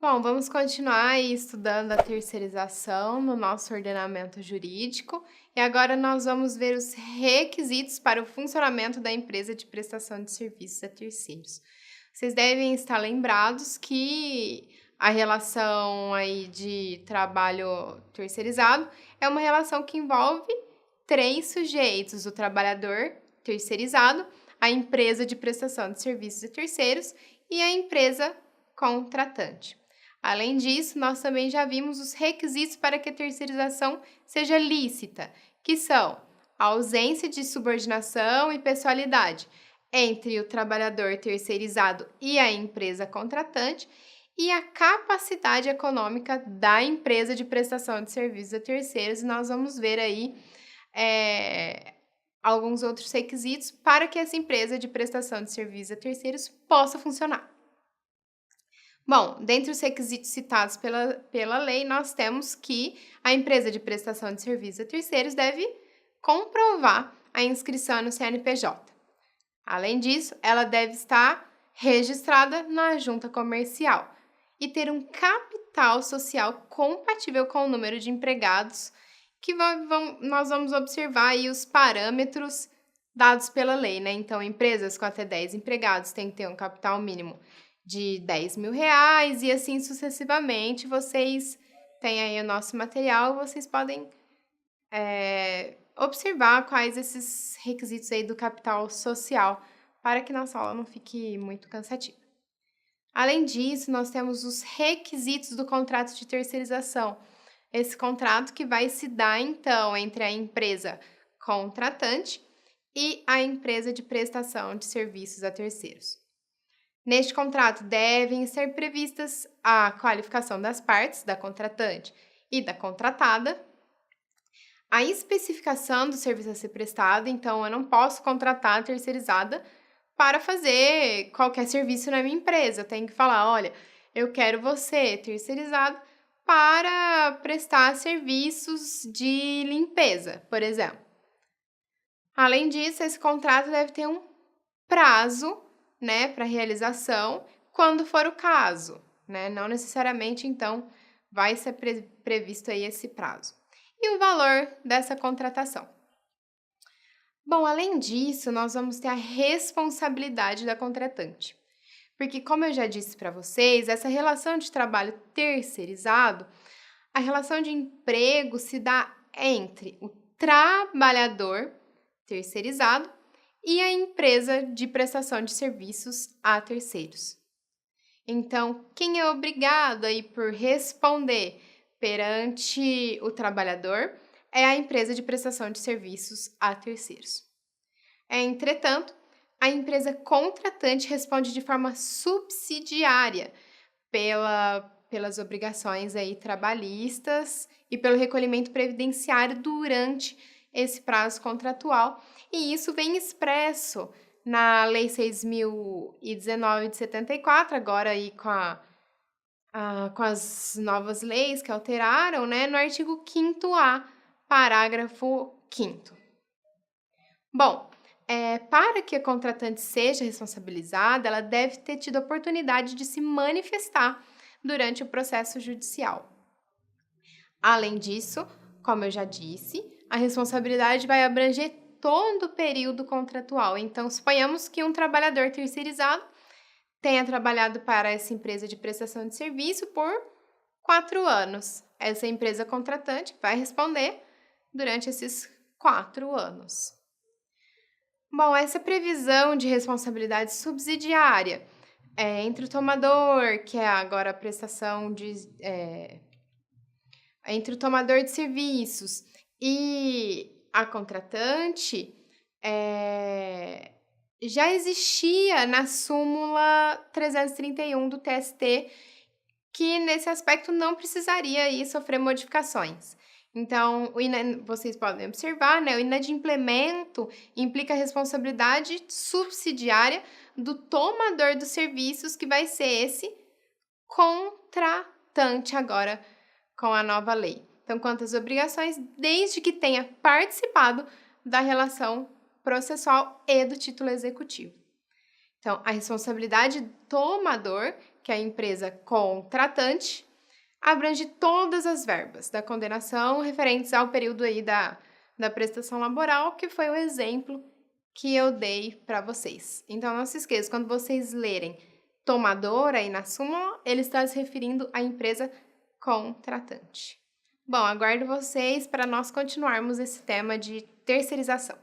Bom, vamos continuar aí estudando a terceirização no nosso ordenamento jurídico e agora nós vamos ver os requisitos para o funcionamento da empresa de prestação de serviços a terceiros. Vocês devem estar lembrados que a relação aí de trabalho terceirizado é uma relação que envolve três sujeitos: o trabalhador terceirizado, a empresa de prestação de serviços a terceiros e a empresa contratante. Além disso, nós também já vimos os requisitos para que a terceirização seja lícita, que são a ausência de subordinação e pessoalidade entre o trabalhador terceirizado e a empresa contratante e a capacidade econômica da empresa de prestação de serviços a terceiros. E nós vamos ver aí alguns outros requisitos para que essa empresa de prestação de serviços a terceiros possa funcionar. Bom, dentre os requisitos citados pela lei, nós temos que a empresa de prestação de serviços a terceiros deve comprovar a inscrição no CNPJ. Além disso, ela deve estar registrada na junta comercial e ter um capital social compatível com o número de empregados, que nós vamos observar aí os parâmetros dados pela lei, né? Então, empresas com até 10 empregados têm que ter um capital mínimo de R$ 10.000 e assim sucessivamente. Vocês têm aí o nosso material, vocês podem observar quais esses requisitos aí do capital social para que nossa aula não fique muito cansativa. Além disso, nós temos os requisitos do contrato de terceirização. Esse contrato que vai se dar, então, entre a empresa contratante e a empresa de prestação de serviços a terceiros. Neste contrato devem ser previstas a qualificação das partes, da contratante e da contratada, a especificação do serviço a ser prestado. Então, eu não posso contratar a terceirizada para fazer qualquer serviço na minha empresa. Eu tenho que falar: olha, eu quero você terceirizado para prestar serviços de limpeza, por exemplo. Além disso, esse contrato deve ter um prazo, né, para realização, quando for o caso, né? Não necessariamente, então, vai ser previsto aí esse prazo. E o valor dessa contratação? Bom, além disso, nós vamos ter a responsabilidade da contratante. Porque, como eu já disse para vocês, essa relação de trabalho terceirizado, a relação de emprego se dá entre o trabalhador terceirizado e a empresa de prestação de serviços a terceiros. Então, quem é obrigado aí por responder perante o trabalhador é a empresa de prestação de serviços a terceiros. Entretanto, a empresa contratante responde de forma subsidiária pelas obrigações aí trabalhistas e pelo recolhimento previdenciário durante esse prazo contratual, e isso vem expresso na Lei 6.019 de 74, agora aí com as novas leis que alteraram, né, no artigo 5º-A, parágrafo 5º. Bom, para que a contratante seja responsabilizada, ela deve ter tido a oportunidade de se manifestar durante o processo judicial. Além disso, como eu já disse, a responsabilidade vai abranger todo o período contratual. Então, suponhamos que um trabalhador terceirizado tenha trabalhado para essa empresa de prestação de serviço por 4 anos. Essa empresa contratante vai responder durante esses 4 anos. Bom, essa previsão de responsabilidade subsidiária entre o tomador, que é agora a prestação de... entre o tomador de serviços e a contratante, já existia na súmula 331 do TST, que nesse aspecto não precisaria aí sofrer modificações. Então, vocês podem observar, né, o inadimplemento implica a responsabilidade subsidiária do tomador dos serviços, que vai ser esse contratante agora com a nova lei. Então, quanto às obrigações, desde que tenha participado da relação processual e do título executivo. Então, a responsabilidade do tomador que é a empresa contratante, abrange todas as verbas da condenação referentes ao período aí da prestação laboral, que foi o exemplo que eu dei para vocês. Então, não se esqueça, quando vocês lerem tomador aí na súmula, ele está se referindo à empresa contratante. Bom, aguardo vocês para nós continuarmos esse tema de terceirização.